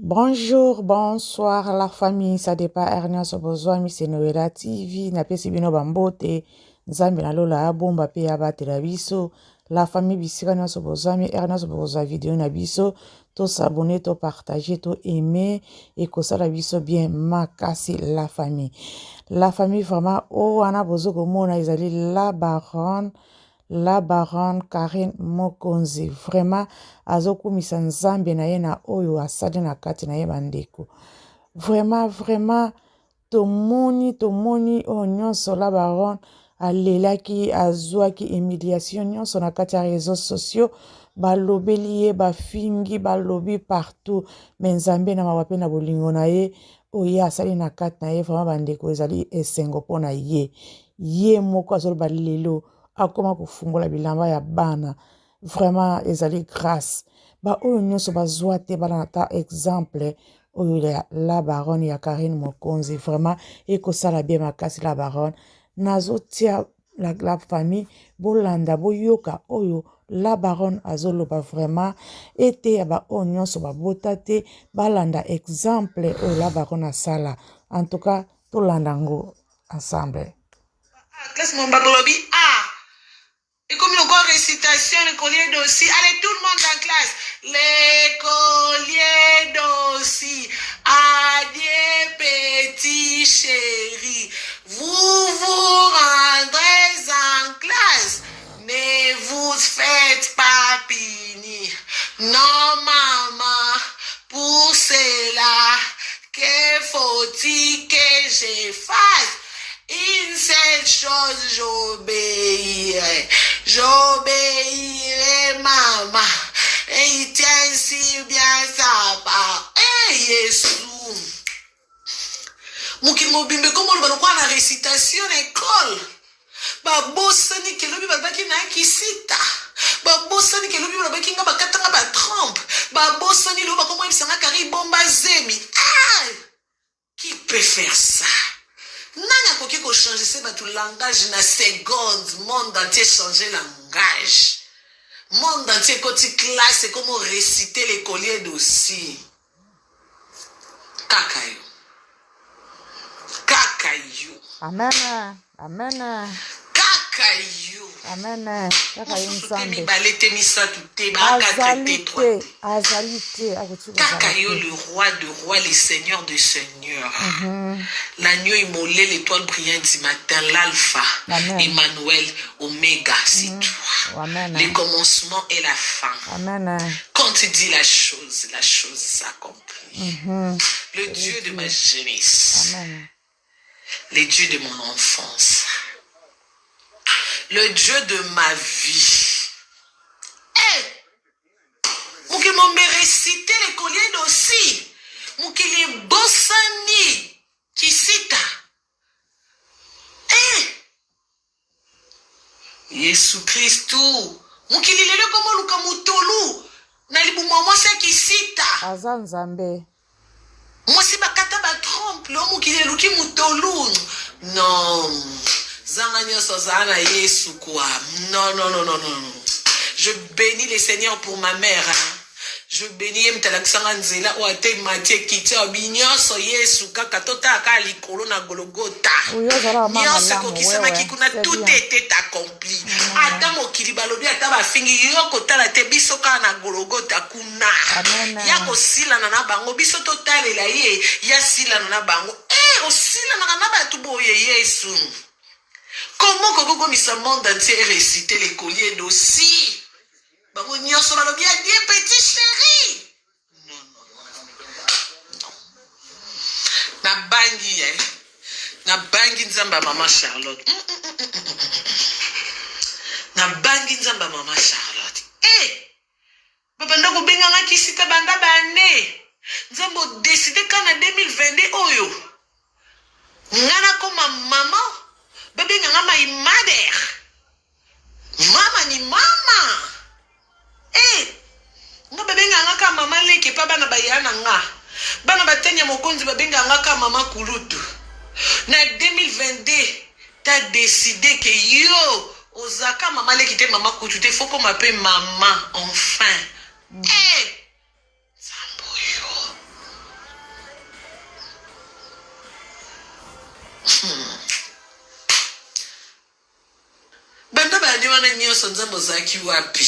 Bonjour, bonsoir la famille, ça dépend Ernest Bozwami, c'est Noëlla TV, napesi bino bambote, nzambe na lola abomba pe abatela biso, la famille bisika nyonso Bozwami, Ernest bozwa vidéo na biso, to s'abonner, to partager, to aimer, et kosala biso bien makasi la famille. La famille vraiment, oh, wana bozo komona ezali la baronne Karine Mokonzi vraiment azokumisa nzambe na ye na oyo asali na kati na ye bandeko vraiment tomoni oyo nyonso la baronne alelaki azwaki humiliation nyonso na kati ya réseaux sociaux balobeli ye bafingi balobi partout me nzambe na mawa pe na bolingo na ye oyo asali na kati na ye vraiment bandeko ezali esengo mpo na ye moko azoloba lelo akoma kofungola bilamba ya bana vraiment ezali grâce ba oyo nyonso bazwa te bana ta exemple oyo la baronne ya Karine Mokonzi vraiment ekosala bien makasi la baronne nazotia la famille bolanda boyoka oyo la baronne azoloba vraiment ete ya ba oyo nyonso babota te balanda exemple oyo la baronne asala en tout cas tolanda ngo ensemble classe mon babolobi et comme le corps récitation, le collier d'ossi. Allez, tout le monde en classe. Les colliers d'ossi. Adieu, petits chéris. Vous vous rendrez en classe. Ne vous faites pas punir. Non, maman, pour cela, que faut-il que je fasse? Une seule chose, j'obéirai. J'obéirai, maman. Et il tient si bien sa part. Eh, Yesu. Mouki mobimbe, comment on va la récitation à l'école? Babosani ke lobi babaki na kisita. Babosani ke lobi babaki nga bakatanga ba trompe. Babosani loba comment il s'en kari bomba zemi. Ah! Qui peut faire ça? Nana koki ko changer c'est tout langage na seconde monde entier changer langage monde entier côté classe c'est comment réciter les colliers d'aussi kakayo amen kakayo nzambe Kakayo, le roi de rois, le seigneur de seigneurs. L'agneau immolé, l'étoile brillante du matin, l'alpha, Emmanuel, Oméga, c'est toi. Le commencement et la fin. Quand tu dis la chose s'accomplit. Le Dieu de ma jeunesse. Le Dieu de mon enfance. Le Dieu de ma vie. Mouki m'ont récité les colliers d'aussi. Mouki les bossani. Qui cita. Yesu Christou. Mouki lilele comme luka mutolu. Nalibu mwa se qui cita. Azanzambe. Moi si bakata ba trompe. Lo mouki luki mutolu. Non. Zanganyo sozana Yesu quoi. Non. Je bénis le Seigneur pour ma mère. Je bénis Mtalaksanga Nzela ou ate Mathieu Kitia Binyoso Yesu kaka tota ka likolo na Golgotha. Nyonso kokisama kikuna tout était accompli. Ata mokili balobi ata bafingi yo kotala te biso ka na Golgotha kuna. Ya kosila na bango biso totalela ye ya sila na bango. Osila na batu boye Yesu. Comment Gogo misa monde entier réciter les colliers d'aussi? Bango nyonso balobi adieu petit chéri. Non. Na bangi nzamba mama Charlotte. Na bangi nzamba mama Charlotte. Baba ndako benga nga kisita banda bane. Nzambo décider kana 2022 oyo. Ngana koma mama. Bébé nga my mother. Mama ni mama. Nga bébé nga ka mama leke pa bana bayana nga. Bana batenya mokonzi bébé nga ka mama kulutu. Na 2022, t'as décidé que yo ozaka mama leke te mama kutu te faut qu'on m'appelle maman enfin. Samboyo. wana nyonso nzambe ozalaki wapi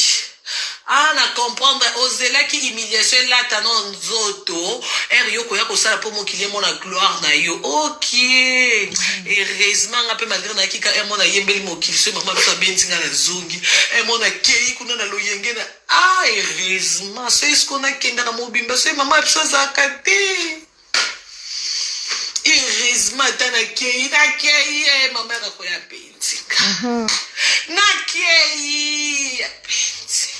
na comprendre ozelaki humiliation elata na nzoto ere yo koya kosala mpo mokili emona gloire na yo ok heureusement nga mpe malgré nayaki ka emona yembeli mokili so mama biso abenzi nga na zongi emona kei kuna na loyenge na heureusement so esko nakendaka mobimba so mama biso azalaka te heureusement ata nakei mama akakoya apenzinga nakei apenzinga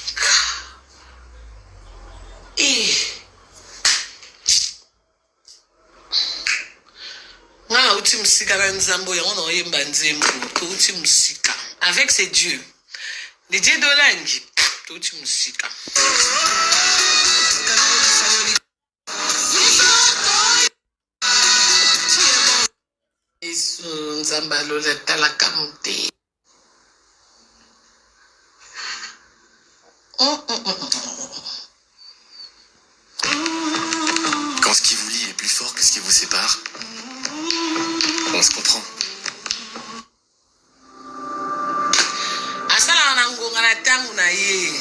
nga nauti musika na nzambo yango na oyemba nzembo touti musika avec ces dieux les dieux dolangi touti musika Yesu nzamba lola talaka mute Quand ce qui vous lie est plus fort que ce qui vous sépare, on se comprend. asala na ngonga na tangu na ye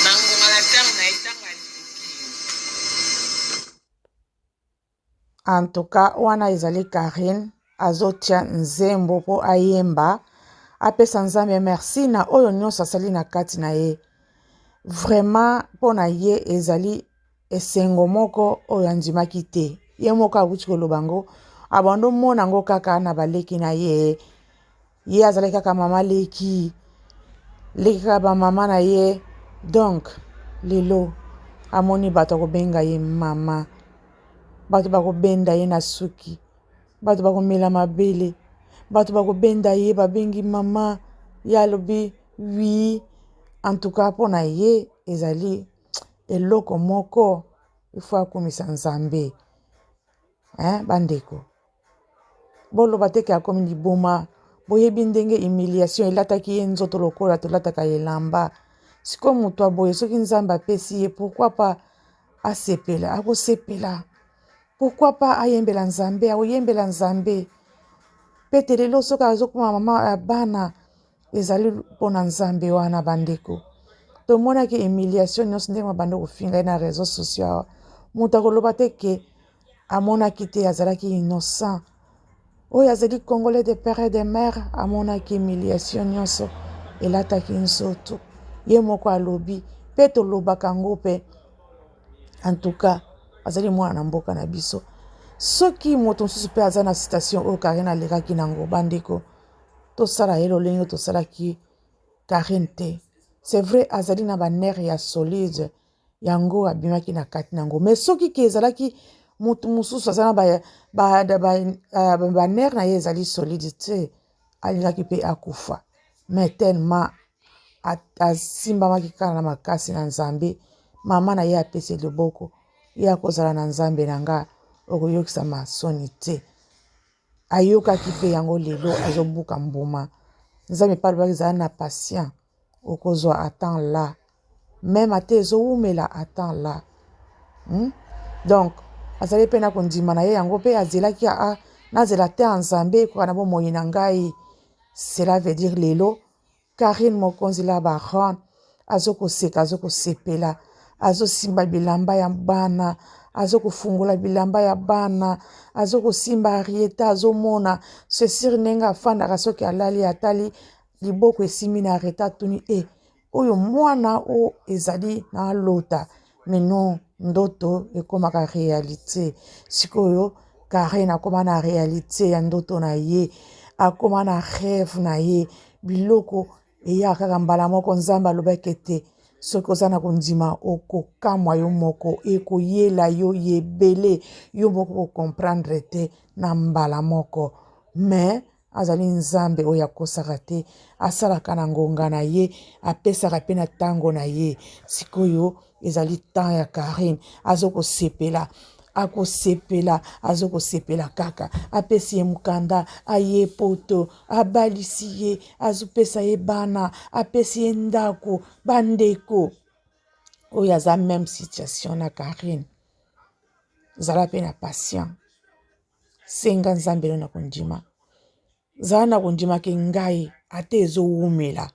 na ngonga na tangu na ye tangu En tout cas, wana ezali Karine azotia nzembo po ayemba apesa nzambe merci na oyo nyonso asali na kati na ye. Vraiment po na ye ezali esengo moko oyo andimaki te. Ye moko awuti koloba ngo abando mona ngo kaka na baleki na ye. Ye azali kaka mama leki kaka ba mama na ye. Donc lelo amoni bato kobenga ye mama. Bato bakobenda ye na suki, bato bakomela mabele, bato bakobenda ye babengi mama ya lobi oui. En tout cas po na ye ezali eloko moko ifo akomisa nzambe bandeko boloba teke akomi liboma boyebi ndenge humiliation elataki ye nzoto lokola tolataka elamba siko moto aboye soki nzambe apesi ye pourquoi pas asepela akosepela. Pourquoi pas ayembela nzambe akoyembela nzambe pete lelo soki azokoma mama ya bana ezali mpona nzambe wana bandeko tomonaki humiliation nyonso ndenge mabanda kofinga ye na réseau social moto akoloba te ke amonaki te azalaki innocent oyo azali congolais de père et de mère amonaki humiliation nyonso elataki nzoto ye moko alobi mpe tolobaka ngo mpe en tout cas azali mwana na mboka na biso soki moto mosusu mpe aza na citation oyo Karine alekaki nango bandeko tosala ye lolenge tosalaki Karine te. C'est vrai azali na banere ya solide yango abimaki na kati nango mais soki ke ezalaki moto mosusu aza na banere na ye ezali solide te alingaki mpe akufa mais tellement asimbamaki kaka na makasi na nzambe mama na ye apesi loboko ye akozala na nzambe na nga okoyokisama soni te ayokaki mpe yango lelo azobuka mbuma nzambe mpe alobaki ezala na patient okozwa attend la meme ate ezowumela attend la donc azali mpe na kondima na ye yango mpe azelaki nazela te ya nzambe ekoka na bomoi na ngai cela veut dire lelo Karine mokonzi la baron azokoseka azokosepela azosimba bilamba ya bana azokofungola bilamba ya bana azokosimba ariete azomona sesiri ndenge afandaka soki alali atali liboko esimi na arete atuni oyo mwana o ezali na lota meno ndoto ekomaka réalité sikoyo Karine akoma na réalité ya ndoto na ye akoma na rêve na ye biloko eya kaka mbala moko nzambe alobaki ete soki oza na kondima okokamwa yo moko ekoyela yo yebele yo moko kokomprendre te na mbala moko mais azali nzambe oyo akosaka te asalaka na ngonga na ye apesaka mpe na ntango na ye sikoyo ezali temps ya Karine azokosepela akosepela azokosepela kaka apesi ye mukanda aye poto abalisi ye azopesa ye bana apesi ye ndako bandeko oyo aza même situation na Karine zala mpe na patient senga nzambe na kondima zala na kondima ke ngai ata ezowumela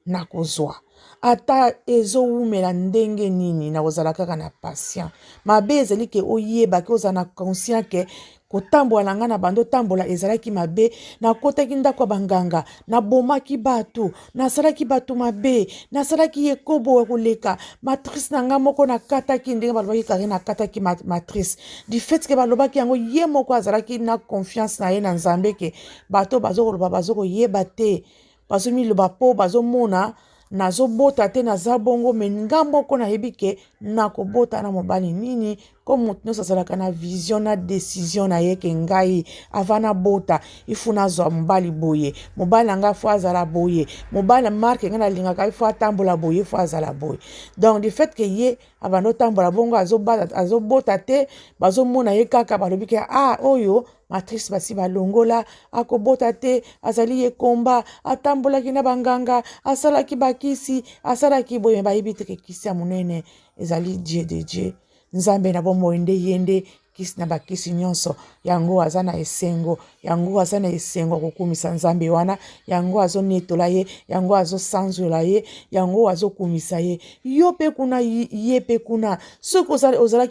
nakozwa ata ezowumela ndenge nini nakozala kaka na patient mabe ezali ke oyeba ke ozala na conscient ke kotambola na nga na bando tambola ezalaki mabe nakotaki ndako ya banganga nabomaki bato nasalaki bato mabe nasalaki yekobo ya koleka matrice na nga moko nakataki ndenge balobaki kare nakataki matrice du fait ke balobaki yango ye moko azalaki na confiance na ye na nzambe ke bato bazokoloba bazokoyeba te bazomiloba po bazomona nazobota te naza bongo me nga moko nayebi ke nakobota na mobali nini ko moto nyonso azalaka na vision na décision na ye ke ngai avana bota ifu nazwa mobali boye mobali na ngai fo azala boye mobali marke ngai nalingaka ifo atambola boye fo azala boye donc du fait ke ye abando tambola bongo azobota te bazomona ye kaka balobi ke oyo matrice basi balongola akobota te azali ye komba atambolaki na banganga asalaki bakisi asalaki boye bayebi te ke kisi ya monene ezali Dieu de Dieu nzambe na bomoi nde ye nde kisi na bakisi nyonso yango aza na esengo yango aza na esengo kokumisa nzambe wana yango azonetola ye yango azosanzola ye yango azokumisa ye yo pe kuna ye pe kuna soki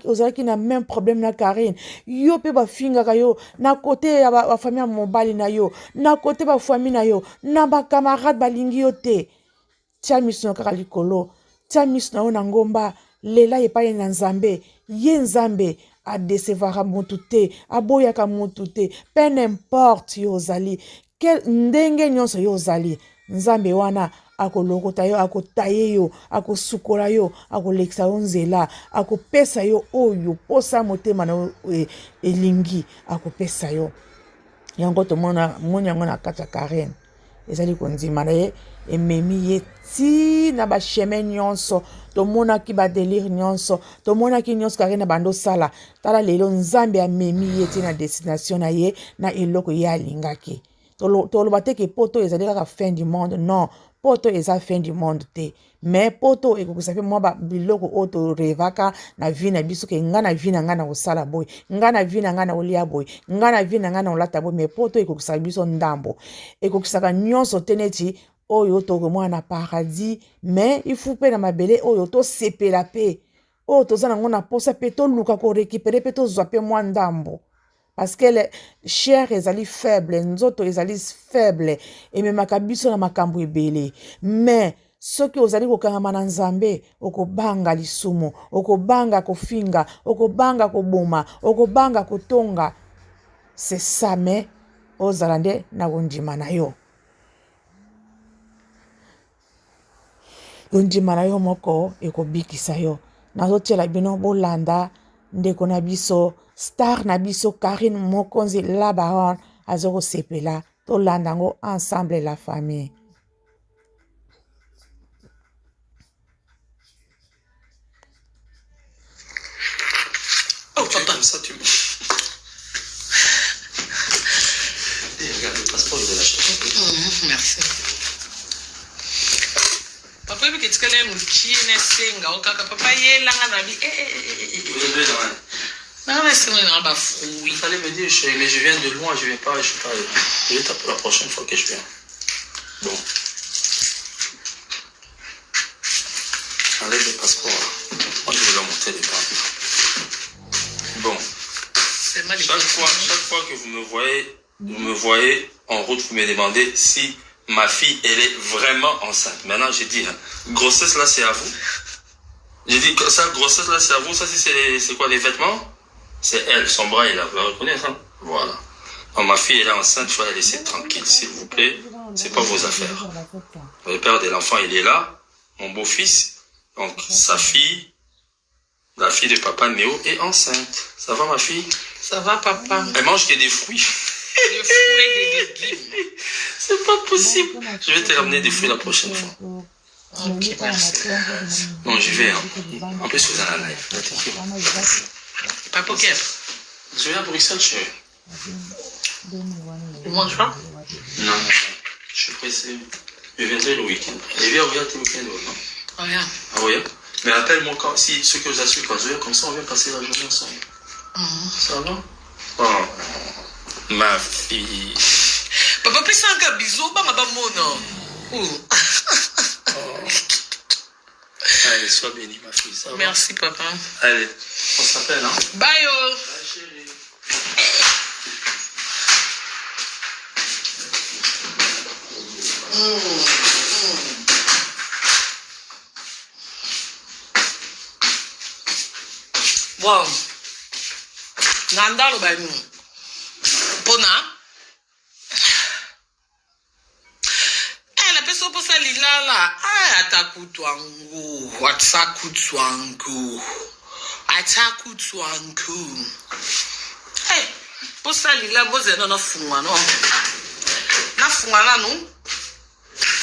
ozalaki na même problème na Karine yo pe bafingaka yo na kote ya bafamille ya mobali na yo na kote bafamille na yo na bakamarade balingi yo te tia miso na kaka likolo tia miso na yo na ngomba lela epai na nzambe ye nzambe adesevara mutu te aboyaka mutu te peu n'importe yo ozali ndenge nyonso yo ozali nzambe wana akolokota yo akotaye yo akosukola yo akolekisa yo nzela akopesa yo oyo posa motema na elingi akopesa yo yango tomona moni yango na kati ya Karen ezali kondima na ye ememi ye ti na bacheme nyonso tomonaki badelire nyonso tomonaki nyonso kare na bando sala tala lelo nzambe amemi ye ti na destination na ye na eloko ye alingaki toloba te ke poto ezali kaka fin du monde non poto eza fin du monde te mais poto ekokisa mpe mwa biloko oyo torevaka na vi na biso ke nga na vi na nga na kosala boye nga na vi na nga na kolia boye nga na vi na nga na kolata boye mais poto ekokisaka biso ndambo ekokisaka nyonso te neti oyo tokomona na paradis mais ifu mpe na mabele oyo tosepela mpe oyo toza nango na posa mpe toluka korekipere mpe tozwa mpe mwa ndambo parce que chair ezali faible nzoto ezali faible ememaka biso na makambo ebele mais soki ozali kokangama na nzambe okobanga lisumu okobanga kofinga okobanga koboma okobanga kotonga c'est ça mais ozala nde na kondima na yo kondima na yo moko ekobikisa yo nazotiela bino bolanda ndeko na biso star na biso Karine Mokonzi la baron azokosepela tolanda yango ensemble la famille. Oh, papa. Comme ça, tu me... Et regarde, le passeport, il est là. Merci. Papa, il faut que tu aies un petit senga. Papa, il est là. Il fallait me dire, mais je viens de loin, je vais pas. Je vais taper la prochaine fois que je viens. Bon. Enlève le passeport. Moi, je vais leur montrer les bras. Bon. Chaque fois que vous me voyez en route, vous me demandez si ma fille, elle est vraiment enceinte. Maintenant, j'ai dit, grossesse là, c'est à vous. J'ai dit, ça, grossesse là, c'est à vous. Ça, c'est quoi, les vêtements? C'est elle, son bras est là. Vous la reconnaissez, hein? Voilà. Donc, ma fille, elle est enceinte, il faut la laisser tranquille, s'il vous plaît. C'est pas vos affaires. Le père de l'enfant, il est là. Mon beau-fils. Donc, sa fille, la fille de papa Néo, est enceinte. Ça va, ma fille? Ça va, papa. Elle mange que des fruits. Des fruits et des légumes. C'est pas possible. Je vais te ramener des fruits la prochaine fois. Ok, merci. Non, j'y vais. Hein. En plus, vous êtes en live. Papa, ok. Je viens à Bruxelles, chérie. Tu manges pas? Non. Je suis pressé. Je viendrai le week-end. Et viens regarder le week-end, non? Ah, yeah. Ah oui? Mais appelle-moi quand, si ceux que vous assurez quand je viens, comme ça, on vient passer la journée ensemble. Ça va? Oh, ma fille. Papa, puis ça un bisou, bah, ma mono. Allez, sois béni, ma fille. Ça va? Merci, papa. Allez, on s'appelle, hein? Bye, oh. Bye, chérie. Wow. Nanda lo banu. Pona. La personne pour ça lila atakutwangu. Atakutwangu. Atakutwangu. Eh, pour ça lila boze no fungwa no. Na fungwa la no.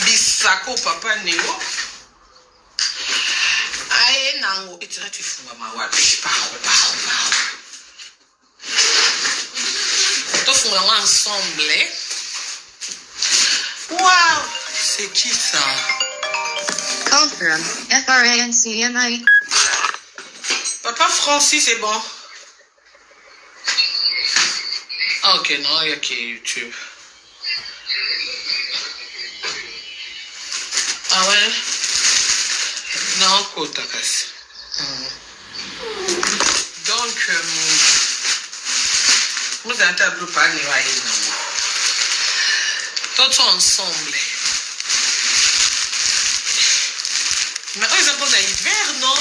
Bisako papa neo. Aye nango etira tu fungwa mawapi. Pao. To fungwa ensemble. Wow, c'est qui ça? Confirm. FRANCMI. Papa Francis, c'est bon. Ah, ok, non, il y a qui YouTube. Ah ouais? Non, côte à casse. Donc, vous avez un tableau pas névaillé, non? Tous ensemble. Mais eux, ils apprennent à l'hiver, non?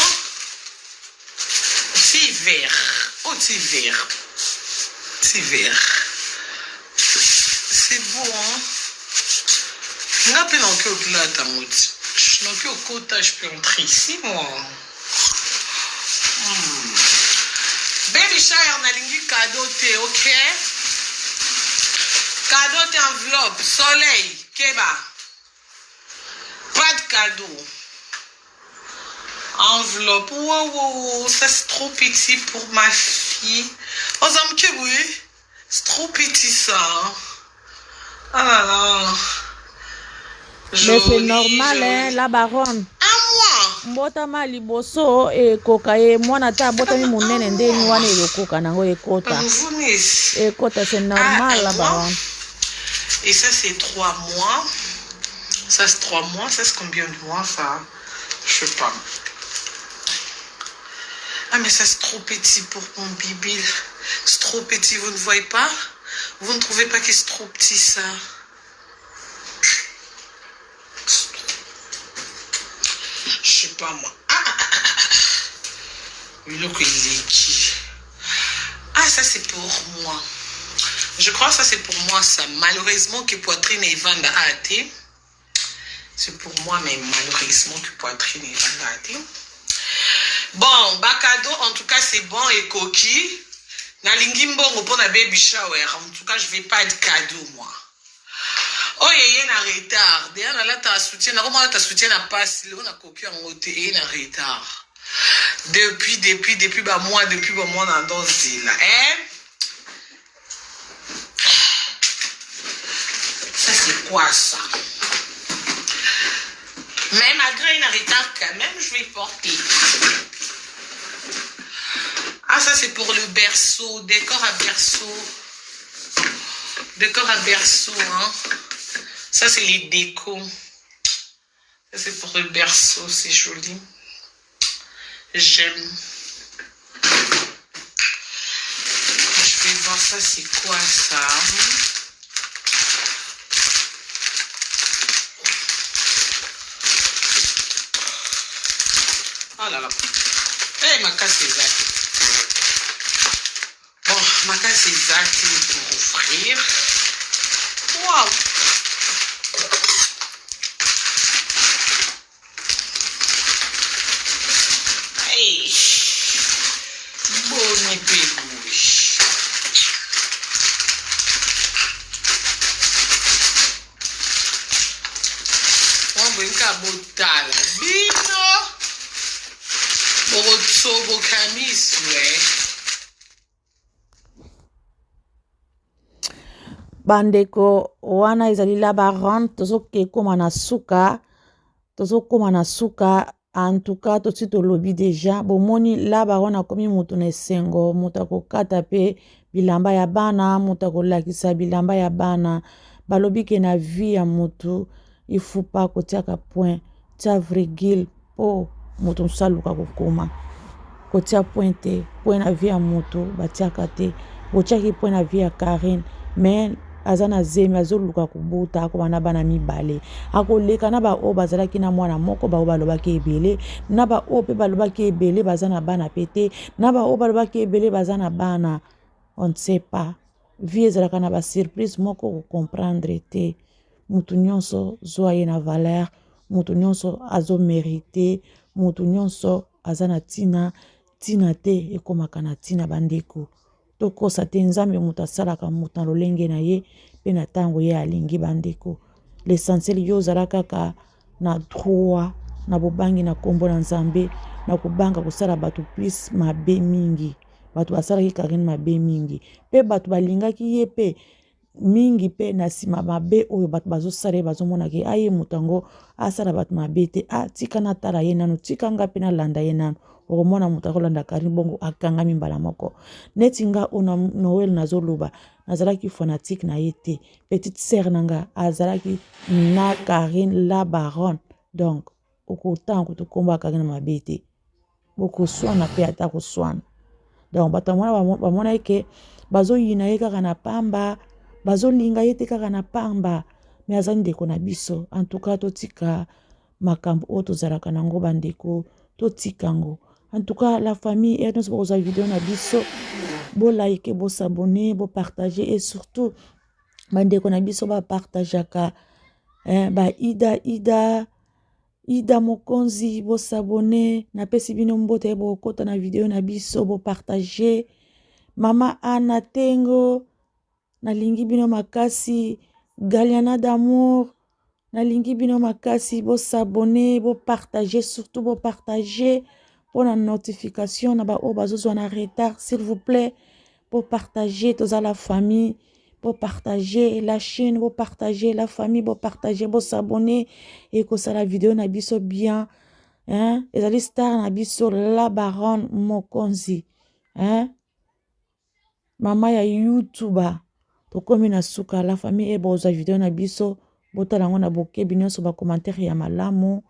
C'est hiver. Oh, c'est hiver. C'est hiver. C'est beau, hein? Je n'ai pas non que là, ta mode. Je n'ai que au côté, je peux entrer ici, moi. Baby shower, on a lingu cadeau, ok? Cadeau, t'es enveloppe, soleil, keba. Pas de cadeau. Enveloppe, wow, ça c'est trop petit pour ma fille. Oh, ça me oui. C'est trop petit ça. Ah là là. Mais c'est normal, hein, la baronne. À moi. Mbotama liboso e koka e mwana ta botami munene ndeni wane yokoka nango ekota. Ekota c'est normal la baronne. Et ça c'est 3 mois. Ça c'est 3 mois. Ça c'est combien de mois ça? Je sais pas. Ah mais ça c'est trop petit pour mon bébé. C'est trop petit, vous ne voyez pas? Vous ne trouvez pas que c'est trop petit ça? Je sais pas moi. Ah ça c'est pour moi. Je crois que ça c'est pour moi ça. Malheureusement que poitrine et vanda a été. C'est pour moi mais malheureusement que poitrine et vanda a été. Bon, cadeau, en tout cas, c'est bon et coquille. Nalingimbo pour la baby shower. En tout cas, je vais pas de cadeau, moi. Oh, il y a un retard. D'ailleurs, là, tu as soutien. Comment tu as soutien à passer? On a coquille en haute et il y a un retard. Depuis, moi, dans ce deal là. Hein? Ça, c'est quoi, ça? Mais malgré un retard, quand même, je vais porter. Ah, ça c'est pour le berceau, décor à berceau. Décor à berceau, hein. Ça c'est les décos. Ça c'est pour le berceau, c'est joli. J'aime. Je vais voir ça, c'est quoi ça? Oh là là. Eh, ma casse est là. Bon, ma casse est là pour offrir. Waouh! Hey! Bon, épée rouge. On va un botal. Bino! Borotso, camis, ouais. Bandeko wana ezali la baronne tozokoma na suka en tout cas tosi tolobi déjà bomoni la baronne akomi moto na esengo moto akokata pe bilamba ya bana moto akolakisa bilamba ya bana balobi ke na vie ya motu il faut pas kotiaka point tia virgule po moto mosusu aluka kokoma kotia point te point na vie ya motu batiaka te botiaki point na vie ya Karine mais aza na zemi azoluka kobuta akobana bana mibale akoleka na baoyo bazalaki na mwana moko bao balobaki ebele na baoyo mpe balobaki ebele baza na bana pe te na baoyo balobaki ebele baza na bana on ne sait pas vie ezalaka na basurprise moko kocomprendre te mutu nyonso zwa ye na valeur mutu nyonso azomérite mutu nyonso aza na ntina te ekomaka na ntina bandeko tokosa te nzambe moto asalaka moto na lolenge na ye mpe na ntango ye alingi bandeko l'essentiel yo ozala kaka na droit na bobangi na nkombo na nzambe na kobanga kosala bato plus mabe mingi bato basalaki Karine mabe mingi mpe bato balingaki ye mpe mingi mpe na nsima mabe oyo bato bazosala ye bazomonaki aye moto yango asala bato mabe te tika natala ye nano tika nga mpe nalanda ye nano okomona moto akolanda Karine bongo akangami mbala moko neti nga ona Noel nazoloba nazalaki fanatique na ye te petite sœur nanga azalaki na Karine la baronne donc okotanga kutukomba Karine mabe te bokoswana mpe ata koswana donc bato bamona ye ke bazoyina ye kaka na pamba bazolinga ye te kaka na pamba mais azali ndeko na biso en tout cas totika makambo oyo tozalaka nango bandeko totika ngo en tout cas la famille et nyonso bokozwa video na biso bolike bosabone bopartage et surtout bandeko na biso bapartageaka Ida Mokonzi bosabone napesi bino mbote bokota na video na biso bopartage mama Ana Tengo nalingi bino makasi Galiana d'amour nalingi bino makasi bosabone bopartage surtout bopartage pour la notification na ba bazozwa na retard s'il vous plaît bopartage toza la famille bopartage la chaîne bopartage la famille bopartage bosabone et kosala video na biso bien ezali star na biso la baronne Mokonzi mama ya YouTuber tokomi na suka la famille bozwa video na biso botala ngo na bokebi nyonso ba commentaire ya malamu